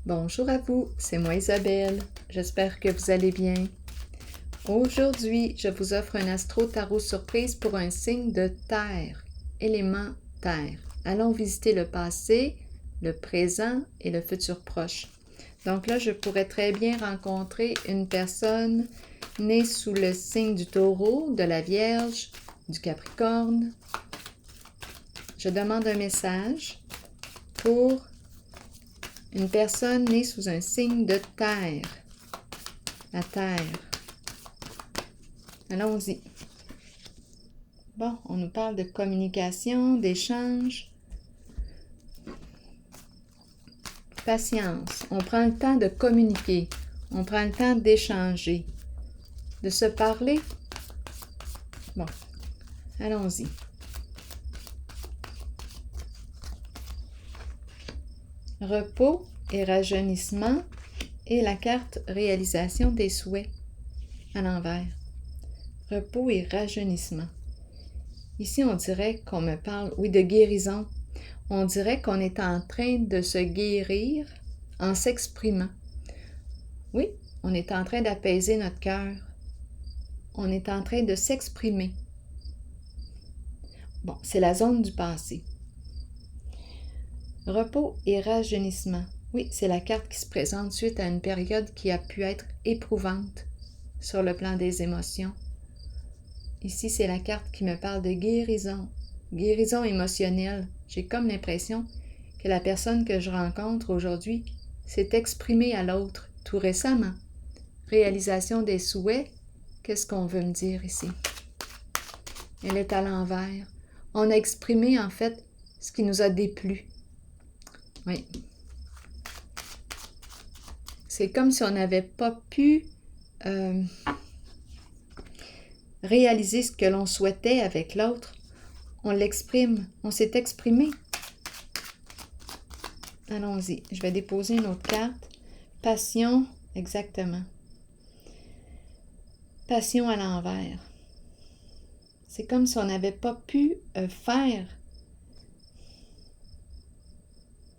Bonjour à vous, c'est moi Isabelle. J'espère que vous allez bien. Aujourd'hui, je vous offre un astro-tarot surprise pour un signe de terre, élément terre. Allons visiter le passé, le présent et le futur proche. Donc là, je pourrais très bien rencontrer une personne née sous le signe du Taureau, de la Vierge, du Capricorne. Je demande un message pour une personne née sous un signe de terre. La terre. Allons-y. Bon, on nous parle de communication, d'échange. Patience. On prend le temps de communiquer. On prend le temps d'échanger. De se parler. Bon, allons-y. Repos et rajeunissement et la carte réalisation des souhaits à l'envers. Repos et rajeunissement. Ici, on dirait qu'on me parle, oui, de guérison. On dirait qu'on est en train de se guérir en s'exprimant. Oui, on est en train d'apaiser notre cœur. On est en train de s'exprimer. Bon, c'est la zone du passé. Repos et rajeunissement. Oui, c'est la carte qui se présente suite à une période qui a pu être éprouvante sur le plan des émotions. Ici, c'est la carte qui me parle de guérison, guérison émotionnelle. J'ai comme l'impression que la personne que je rencontre aujourd'hui s'est exprimée à l'autre tout récemment. Réalisation des souhaits, qu'est-ce qu'on veut me dire ici? Elle est à l'envers. On a exprimé en fait ce qui nous a déplu. Oui. C'est comme si on n'avait pas pu réaliser ce que l'on souhaitait avec l'autre. On l'exprime, on s'est exprimé. Allons-y, je vais déposer une autre carte. Passion, exactement. Passion à l'envers. C'est comme si on n'avait pas pu faire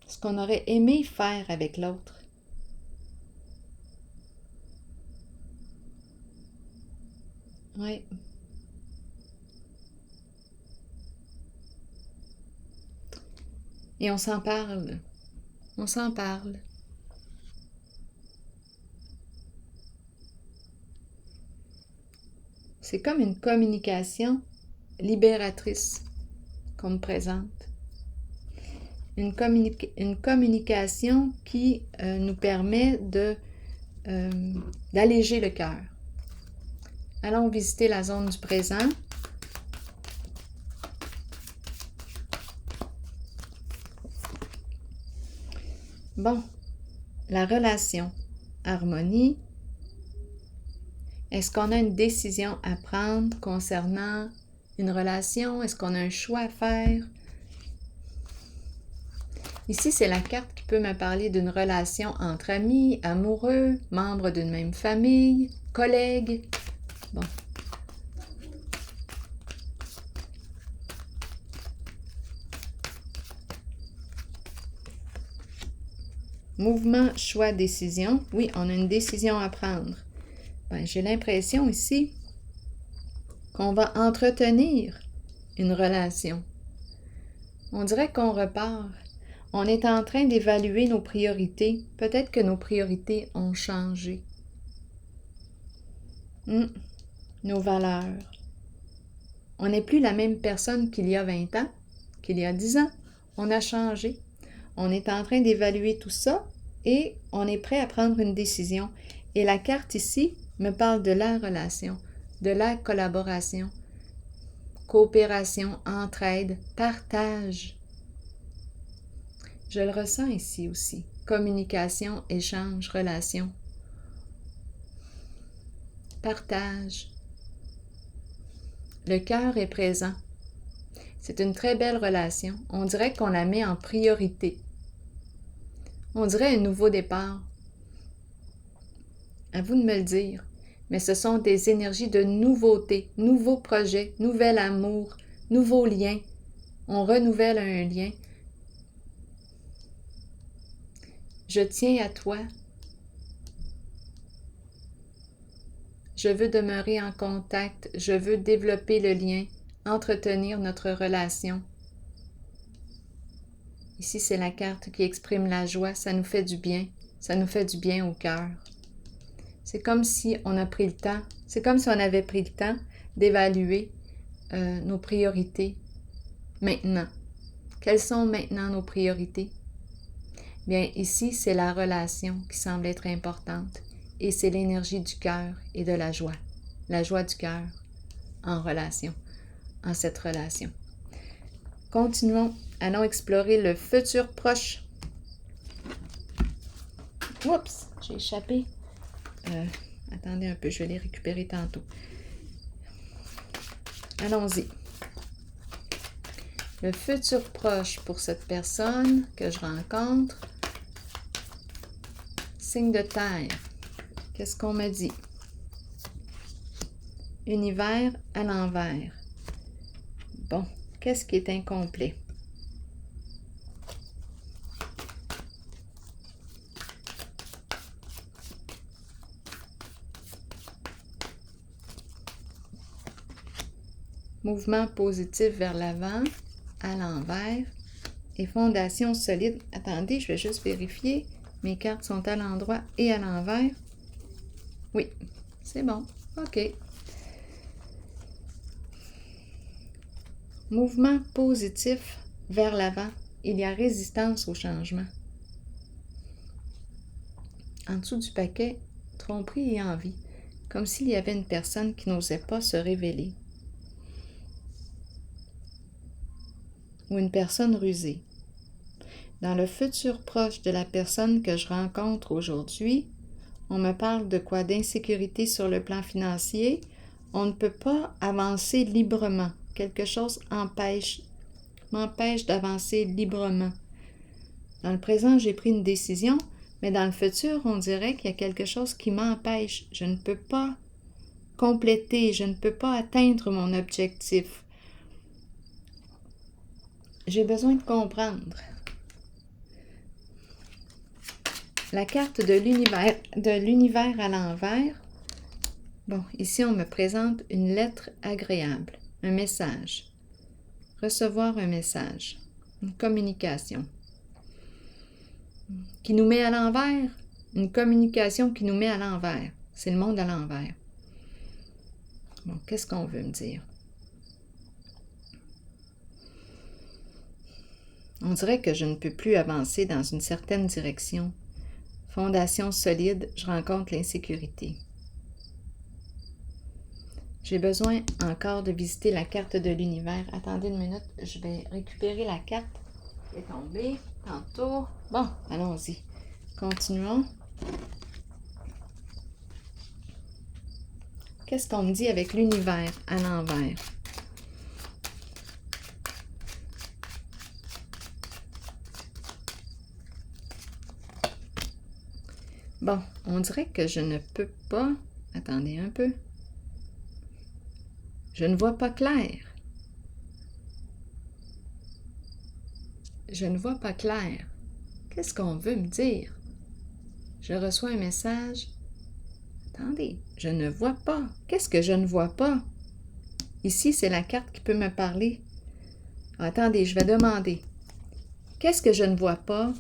ce qu'on aurait aimé faire avec l'autre. Oui. Et on s'en parle. On s'en parle. C'est comme une communication libératrice qu'on me présente. Une communication qui nous permet d'alléger le cœur. Allons visiter la zone du présent. Bon, la relation, harmonie. Est-ce qu'on a une décision à prendre concernant une relation? Est-ce qu'on a un choix à faire? Ici, c'est la carte qui peut me parler d'une relation entre amis, amoureux, membres d'une même famille, collègues. Bon. Mouvement, choix, décision. Oui, on a une décision à prendre. Ben, j'ai l'impression ici qu'on va entretenir une relation. On dirait qu'on repart. On est en train d'évaluer nos priorités. Peut-être que nos priorités ont changé. Nos valeurs. On n'est plus la même personne qu'il y a 20 ans, qu'il y a 10 ans. On a changé. On est en train d'évaluer tout ça et on est prêt à prendre une décision. Et la carte ici me parle de la relation, de la collaboration, coopération, entraide, partage. Je le ressens ici aussi. Communication, échange, relation. Partage. Le cœur est présent. C'est une très belle relation. On dirait qu'on la met en priorité. On dirait un nouveau départ. À vous de me le dire. Mais ce sont des énergies de nouveauté, nouveaux projets, nouvel amour, nouveaux liens. On renouvelle un lien. Je tiens à toi. Je veux demeurer en contact. Je veux développer le lien, entretenir notre relation. Ici, c'est la carte qui exprime la joie. Ça nous fait du bien. Ça nous fait du bien au cœur. C'est comme si on a pris le temps. C'est comme si on avait pris le temps d'évaluer nos priorités maintenant. Quelles sont maintenant nos priorités? Bien, ici, c'est la relation qui semble être importante et c'est l'énergie du cœur et de la joie du cœur en relation, en cette relation. Continuons, allons explorer le futur proche. Oups, j'ai échappé. Attendez un peu, je vais les récupérer tantôt. Allons-y. Le futur proche pour cette personne que je rencontre. Signe de terre. Qu'est-ce qu'on me dit? Univers à l'envers. Bon, qu'est-ce qui est incomplet? Mouvement positif vers l'avant, à l'envers. Et fondation solide. Attendez, je vais juste vérifier. Mes cartes sont à l'endroit et à l'envers. Oui, c'est bon. OK. Mouvement positif vers l'avant. Il y a résistance au changement. En dessous du paquet, tromperie et envie. Comme s'il y avait une personne qui n'osait pas se révéler. Ou une personne rusée. Dans le futur proche de la personne que je rencontre aujourd'hui, on me parle de quoi? D'insécurité sur le plan financier. On ne peut pas avancer librement. Quelque chose m'empêche d'avancer librement. Dans le présent, j'ai pris une décision, mais dans le futur, on dirait qu'il y a quelque chose qui m'empêche. Je ne peux pas compléter, je ne peux pas atteindre mon objectif. J'ai besoin de comprendre. La carte de l'univers à l'envers. Bon, ici, on me présente une lettre agréable, un message. Recevoir un message, une communication. Qui nous met à l'envers, une communication qui nous met à l'envers. C'est le monde à l'envers. Bon, qu'est-ce qu'on veut me dire? On dirait que je ne peux plus avancer dans une certaine direction. Fondation solide, je rencontre l'insécurité. J'ai besoin encore de visiter la carte de l'univers. Attendez une minute, je vais récupérer la carte qui est tombée tantôt. Bon, allons-y. Continuons. Qu'est-ce qu'on me dit avec l'univers à l'envers? Bon, on dirait que je ne peux pas... Attendez un peu. Je ne vois pas clair. Je ne vois pas clair. Qu'est-ce qu'on veut me dire? Je reçois un message. Attendez, je ne vois pas. Qu'est-ce que je ne vois pas? Ici, c'est la carte qui peut me parler. Attendez, je vais demander. Qu'est-ce que je ne vois pas?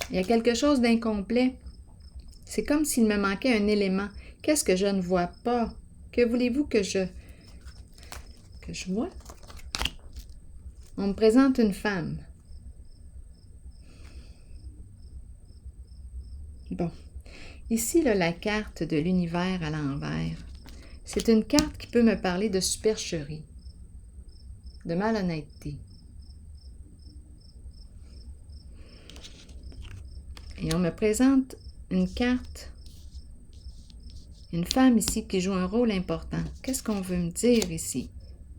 Il y a quelque chose d'incomplet. C'est comme s'il me manquait un élément. Qu'est-ce que je ne vois pas? Que voulez-vous que je vois? On me présente une femme. Bon. Ici, là, la carte de l'univers à l'envers. C'est une carte qui peut me parler de supercherie, de malhonnêteté. Et on me présente une carte, une femme ici qui joue un rôle important. Qu'est-ce qu'on veut me dire ici?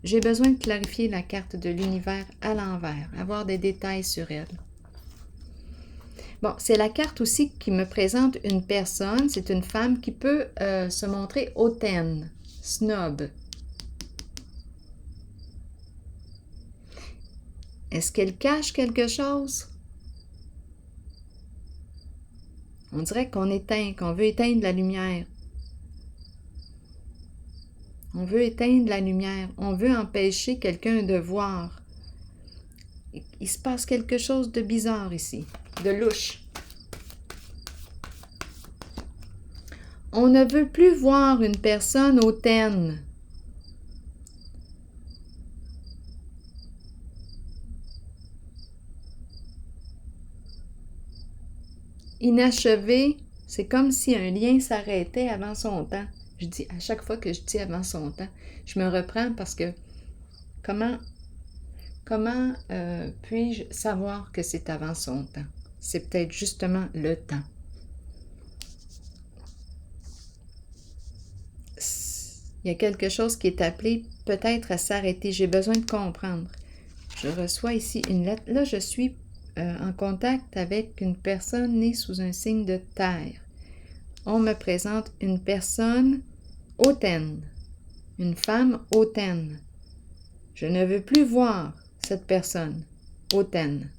J'ai besoin de clarifier la carte de l'univers à l'envers, avoir des détails sur elle. Bon, c'est la carte aussi qui me présente une personne, c'est une femme qui peut se montrer hautaine, snob. Est-ce qu'elle cache quelque chose? On dirait qu'on veut éteindre la lumière. On veut éteindre la lumière. On veut empêcher quelqu'un de voir. Il se passe quelque chose de bizarre ici, de louche. On ne veut plus voir une personne hautaine. Inachevé, c'est comme si un lien s'arrêtait avant son temps. Je dis, à chaque fois que je dis avant son temps, je me reprends parce que comment puis-je savoir que c'est avant son temps? C'est peut-être justement le temps. Il y a quelque chose qui est appelé peut-être à s'arrêter. J'ai besoin de comprendre. Je reçois ici une lettre. Là, je suis en contact avec une personne née sous un signe de terre. On me présente une personne hautaine, une femme hautaine. Je ne veux plus voir cette personne hautaine.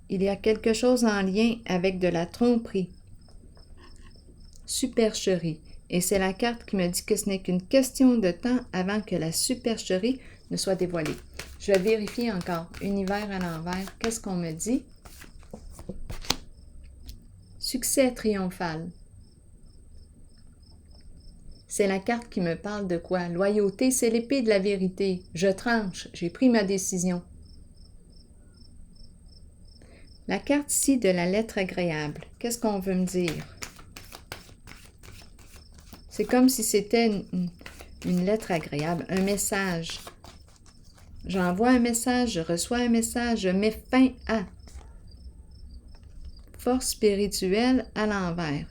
Il y a quelque chose en lien avec de la tromperie, supercherie. Et c'est la carte qui me dit que ce n'est qu'une question de temps avant que la supercherie ne soit dévoilée. Je vais vérifier encore. Univers à l'envers. Qu'est-ce qu'on me dit? Succès triomphal. C'est la carte qui me parle de quoi? Loyauté, c'est l'épée de la vérité. Je tranche. J'ai pris ma décision. La carte ici de la lettre agréable. Qu'est-ce qu'on veut me dire? C'est comme si c'était une lettre agréable, un message. J'envoie un message, je reçois un message, je mets fin à. Force spirituelle à l'envers.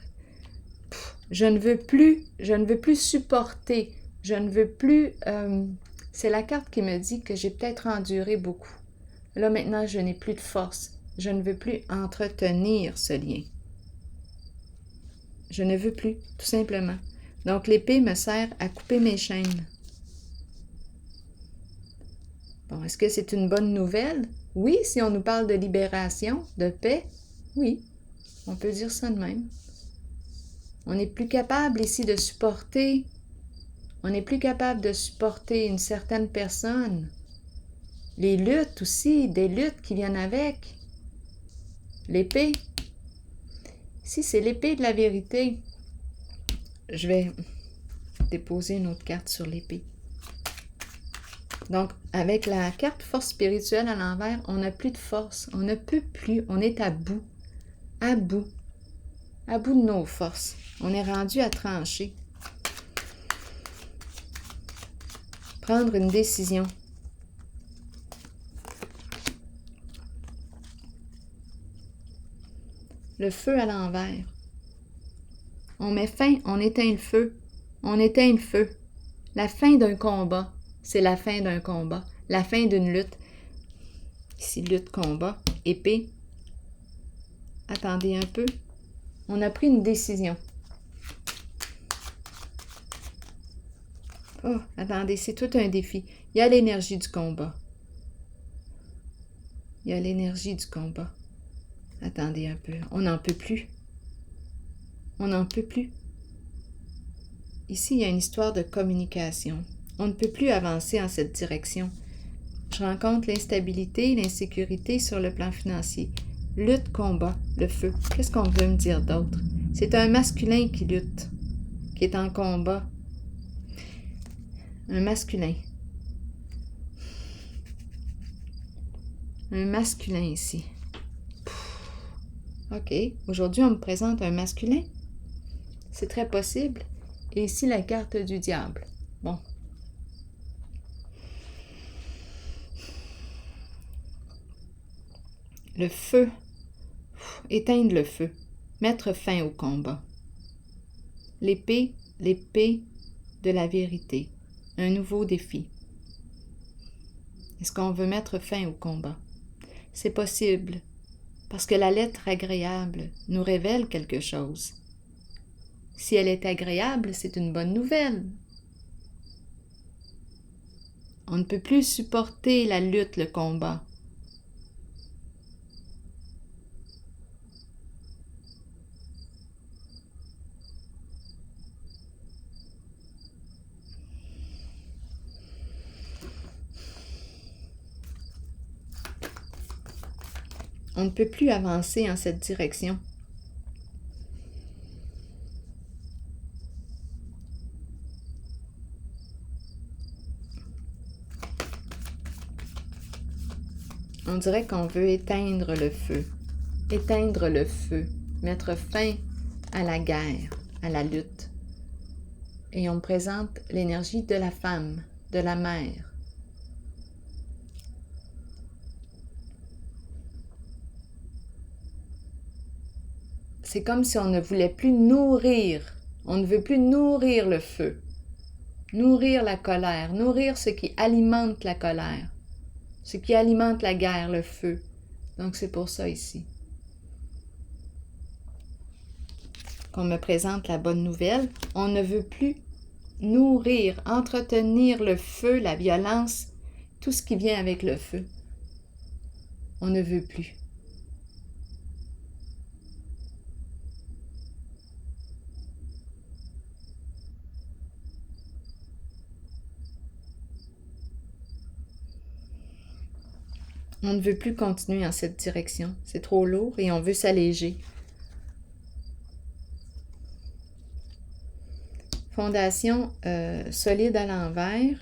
Je ne veux plus supporter, je ne veux plus... c'est la carte qui me dit que j'ai peut-être enduré beaucoup. Là, maintenant, je n'ai plus de force. Je ne veux plus entretenir ce lien. Je ne veux plus, tout simplement. Donc, l'épée me sert à couper mes chaînes. Bon, est-ce que c'est une bonne nouvelle? Oui, si on nous parle de libération, de paix, oui, on peut dire ça de même. On n'est plus capable ici de supporter, une certaine personne. Les luttes aussi, des luttes qui viennent avec. L'épée. Ici, c'est l'épée de la vérité. Je vais déposer une autre carte sur l'épée. Donc, avec la carte force spirituelle à l'envers, on n'a plus de force. On ne peut plus. On est à bout. À bout. À bout de nos forces. On est rendu à trancher. Prendre une décision. Le feu à l'envers. On met fin, on éteint le feu. On éteint le feu. La fin d'un combat, c'est la fin d'un combat. La fin d'une lutte. Ici, lutte, combat, épée. Attendez un peu. On a pris une décision. Oh, attendez, c'est tout un défi. Il y a l'énergie du combat. Il y a l'énergie du combat. Attendez un peu. On n'en peut plus. On n'en peut plus. Ici, il y a une histoire de communication. On ne peut plus avancer en cette direction. Je rencontre l'instabilité, l'insécurité sur le plan financier. Lutte, combat, le feu. Qu'est-ce qu'on veut me dire d'autre? C'est un masculin qui lutte, qui est en combat. Un masculin. Un masculin ici. OK. Aujourd'hui, on me présente un masculin. C'est très possible. Et ici, la carte du diable. Bon. Le feu. Éteindre le feu. Mettre fin au combat. L'épée de la vérité. Un nouveau défi. Est-ce qu'on veut mettre fin au combat? C'est possible, parce que la lettre agréable nous révèle quelque chose. Si elle est agréable, c'est une bonne nouvelle. On ne peut plus supporter la lutte, le combat. On ne peut plus avancer en cette direction. On dirait qu'on veut éteindre le feu, mettre fin à la guerre, à la lutte. Et on me présente l'énergie de la femme, de la mère. C'est comme si on ne voulait plus nourrir, on ne veut plus nourrir le feu, nourrir la colère, nourrir ce qui alimente la colère, ce qui alimente la guerre, le feu. Donc c'est pour ça ici qu'on me présente la bonne nouvelle. On ne veut plus nourrir, entretenir le feu, la violence, tout ce qui vient avec le feu. On ne veut plus. On ne veut plus continuer en cette direction. C'est trop lourd et on veut s'alléger. Fondation solide à l'envers.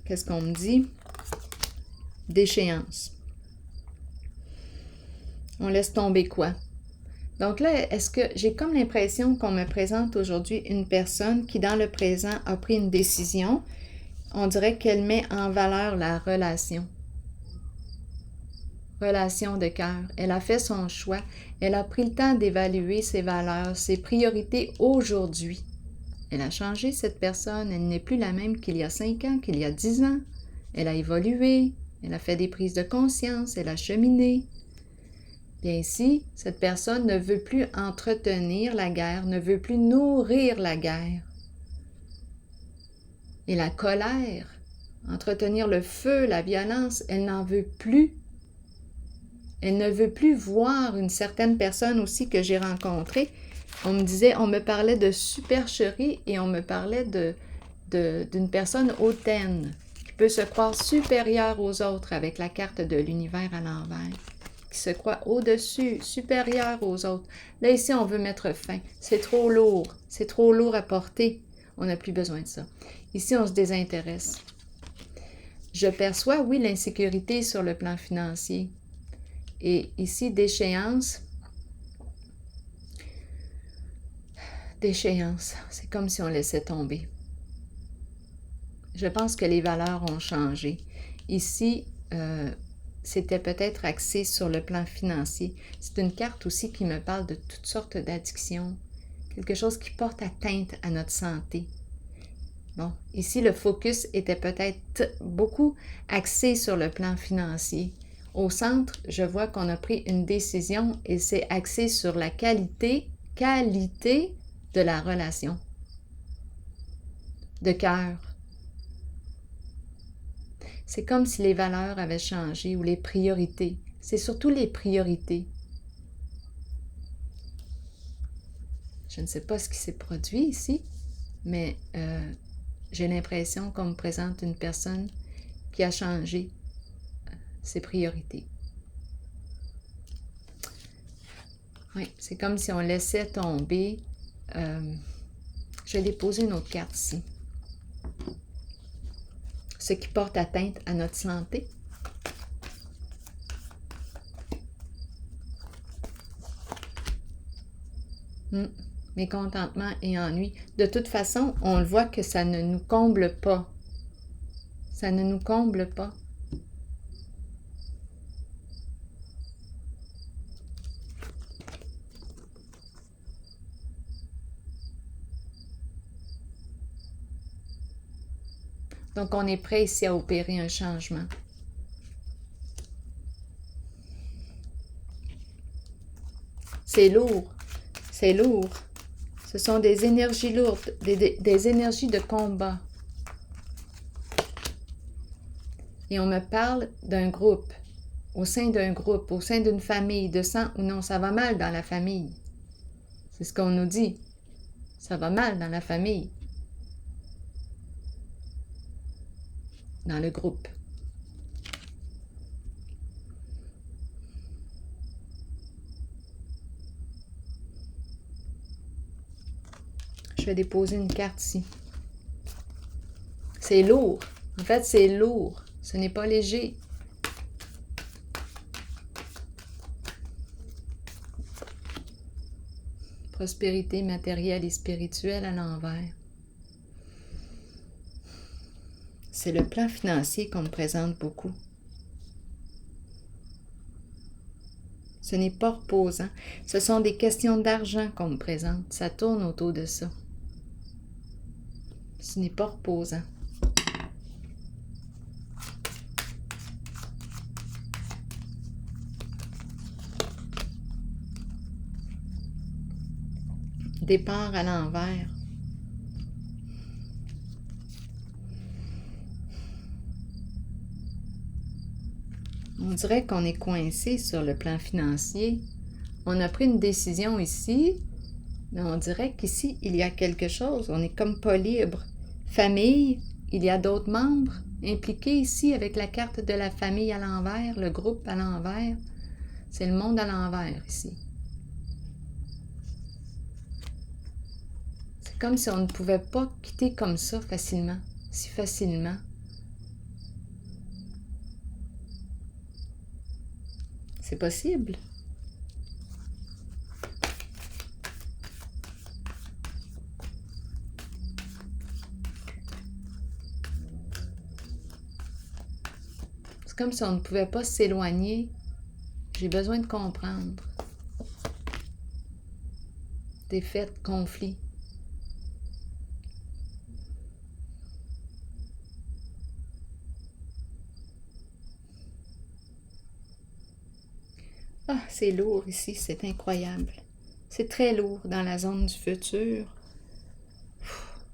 Qu'est-ce qu'on me dit? Déchéance. On laisse tomber quoi? Donc là, est-ce que j'ai comme l'impression qu'on me présente aujourd'hui une personne qui, dans le présent, a pris une décision? On dirait qu'elle met en valeur la relation. Relation de cœur. Elle a fait son choix. Elle a pris le temps d'évaluer ses valeurs, ses priorités aujourd'hui. Elle a changé, cette personne. Elle n'est plus la même qu'il y a 5 ans, qu'il y a 10 ans. Elle a évolué. Elle a fait des prises de conscience. Elle a cheminé. Bien ici, cette personne ne veut plus entretenir la guerre, ne veut plus nourrir la guerre. Et la colère, entretenir le feu, la violence, elle n'en veut plus. Elle ne veut plus voir une certaine personne aussi que j'ai rencontrée. On me parlait de supercherie et on me parlait d'une personne hautaine qui peut se croire supérieure aux autres avec la carte de l'univers à l'envers, qui se croit au-dessus, supérieure aux autres. Là, ici, on veut mettre fin. C'est trop lourd à porter. On n'a plus besoin de ça. Ici, on se désintéresse. Je perçois, oui, l'insécurité sur le plan financier. Et ici, déchéance. Déchéance, c'est comme si on laissait tomber. Je pense que les valeurs ont changé. Ici, c'était peut-être axé sur le plan financier. C'est une carte aussi qui me parle de toutes sortes d'addictions, quelque chose qui porte atteinte à notre santé. Bon, ici, le focus était peut-être beaucoup axé sur le plan financier. Au centre, je vois qu'on a pris une décision et c'est axé sur la qualité de la relation, de cœur. C'est comme si les valeurs avaient changé ou les priorités. C'est surtout les priorités. Je ne sais pas ce qui s'est produit ici, mais j'ai l'impression qu'on me présente une personne qui a changé ses priorités. Oui, c'est comme si on laissait tomber. Je vais déposer une autre carte ici. Ce qui porte atteinte à notre santé. Mécontentement et ennui. De toute façon, on le voit que ça ne nous comble pas. Ça ne nous comble pas. Donc, on est prêt ici à opérer un changement. C'est lourd. C'est lourd. Ce sont des énergies lourdes, des énergies de combat. Et on me parle d'un groupe, au sein d'un groupe, au sein d'une famille, de sang ou non, ça va mal dans la famille. C'est ce qu'on nous dit. Ça va mal dans la famille. Dans le groupe. vais déposer une carte ici. C'est lourd. En fait, c'est lourd. Ce n'est pas léger. Prospérité matérielle et spirituelle à l'envers. C'est le plan financier qu'on me présente beaucoup. Ce n'est pas reposant. Ce sont des questions d'argent qu'on me présente. Ça tourne autour de ça. Ce n'est pas reposant. Départ à l'envers. On dirait qu'on est coincé sur le plan financier. On a pris une décision ici, mais on dirait qu'ici, il y a quelque chose. On est comme pas libre. Famille, il y a d'autres membres impliqués ici avec la carte de la famille à l'envers, le groupe à l'envers. C'est le monde à l'envers ici. C'est comme si on ne pouvait pas quitter comme ça facilement, si facilement. C'est possible. C'est comme si on ne pouvait pas s'éloigner. J'ai besoin de comprendre. Défaite, conflit. Ah, c'est lourd ici, c'est incroyable. C'est très lourd dans la zone du futur.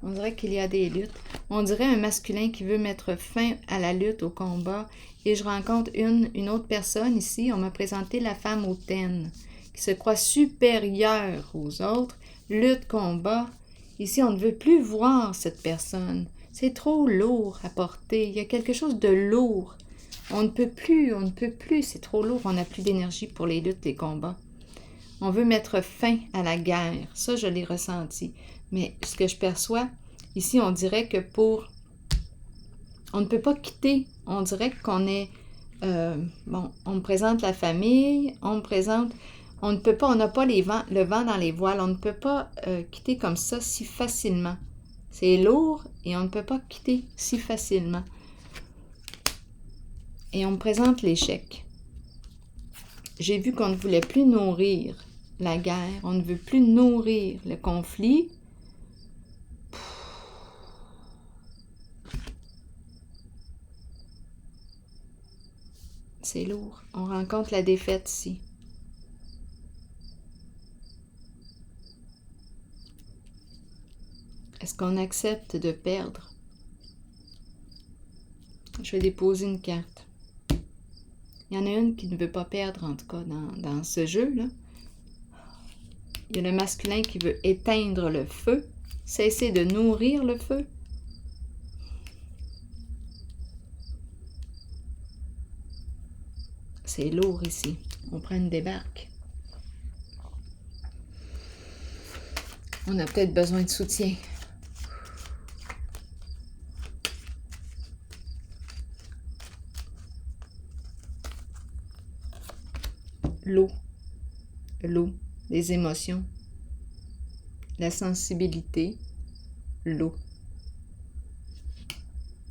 On dirait qu'il y a des luttes. On dirait un masculin qui veut mettre fin à la lutte, au combat. Et je rencontre une autre personne ici. On m'a présenté la femme hautaine, qui se croit supérieure aux autres. Lutte, combat. Ici, on ne veut plus voir cette personne. C'est trop lourd à porter. Il y a quelque chose de lourd. On ne peut plus, c'est trop lourd. On n'a plus d'énergie pour les luttes, les combats. On veut mettre fin à la guerre. Ça, je l'ai ressenti. Mais ce que je perçois, ici, on dirait que on ne peut pas quitter. On dirait qu'on est... on me présente la famille, on ne peut pas, on n'a pas le vent dans les voiles. On ne peut pas quitter comme ça si facilement. C'est lourd et on ne peut pas quitter si facilement. Et on me présente l'échec. J'ai vu qu'on ne voulait plus nourrir la guerre, on ne veut plus nourrir le conflit. C'est lourd. On rencontre la défaite ici. Est-ce qu'on accepte de perdre? Je vais déposer une carte. Il y en a une qui ne veut pas perdre, en tout cas, dans ce jeu-là. Il y a le masculin qui veut éteindre le feu, cesser de nourrir le feu. C'est lourd ici. On prend une débarque. On a peut-être besoin de soutien. L'eau, les émotions, la sensibilité, l'eau.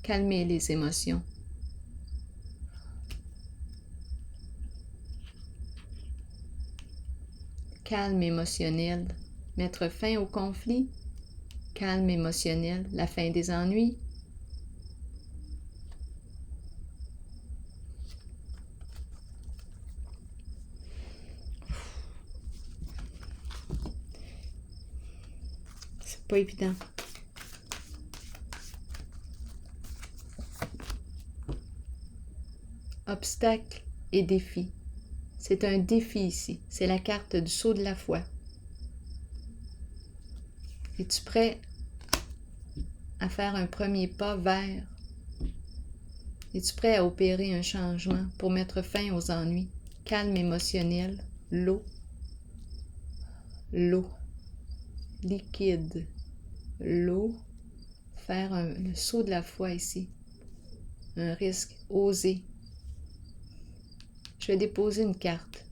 Calmer les émotions. Calme émotionnel, mettre fin au conflit. Calme émotionnel, la fin des ennuis. C'est pas évident. Obstacles et défis. C'est un défi ici. C'est la carte du saut de la foi. Es-tu prêt à faire un premier pas vers? Es-tu prêt à opérer un changement pour mettre fin aux ennuis? Calme émotionnel, l'eau, liquide, l'eau, faire le saut de la foi ici. Un risque, oser. Je vais déposer une carte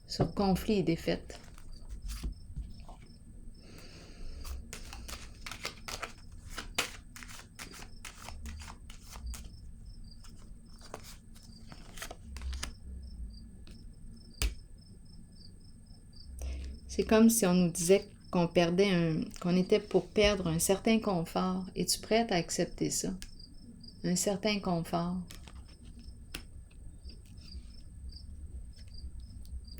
sur conflit et défaite. C'est comme si on nous disait qu'on était pour perdre un certain confort. Es-tu prête à accepter ça? Un certain confort.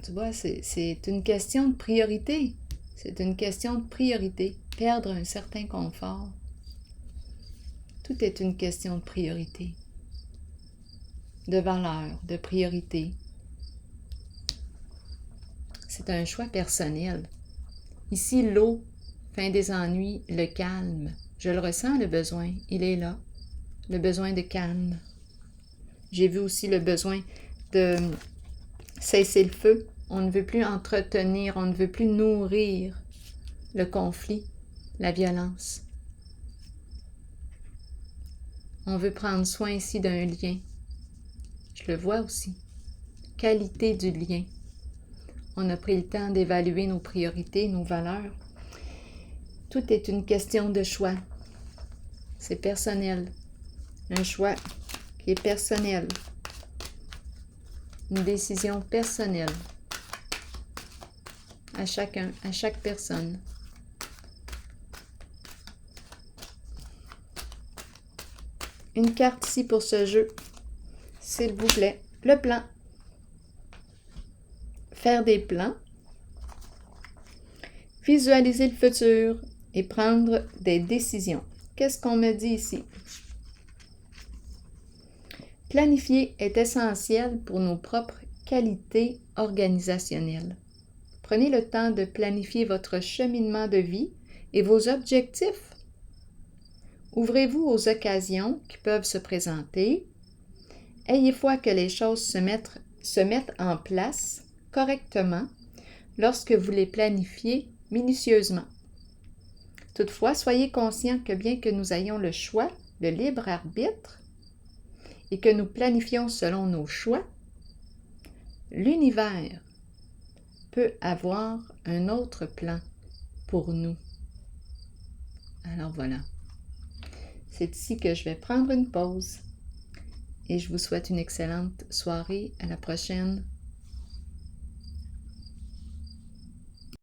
Tu vois, c'est une question de priorité. C'est une question de priorité. Perdre un certain confort. Tout est une question de priorité. De valeur, de priorité. C'est un choix personnel. Ici, l'eau, fin des ennuis, le calme. Je le ressens, le besoin. Il est là. Le besoin de calme. J'ai vu aussi le besoin de cesser le feu. On ne veut plus entretenir, on ne veut plus nourrir le conflit, la violence. On veut prendre soin ici d'un lien. Je le vois aussi. Qualité du lien. On a pris le temps d'évaluer nos priorités, nos valeurs. Tout est une question de choix. C'est personnel. Un choix qui est personnel. Une décision personnelle. À chacun, à chaque personne. Une carte ici pour ce jeu. S'il vous plaît. Le plan. Faire des plans. Visualiser le futur et prendre des décisions. Qu'est-ce qu'on me dit ici? Planifier est essentiel pour nos propres qualités organisationnelles. Prenez le temps de planifier votre cheminement de vie et vos objectifs. Ouvrez-vous aux occasions qui peuvent se présenter. Ayez foi que les choses se mettent en place correctement lorsque vous les planifiez minutieusement. Toutefois, soyez conscient que bien que nous ayons le choix, le libre arbitre, et que nous planifions selon nos choix, l'univers peut avoir un autre plan pour nous. Alors voilà. C'est ici que je vais prendre une pause et je vous souhaite une excellente soirée. À la prochaine.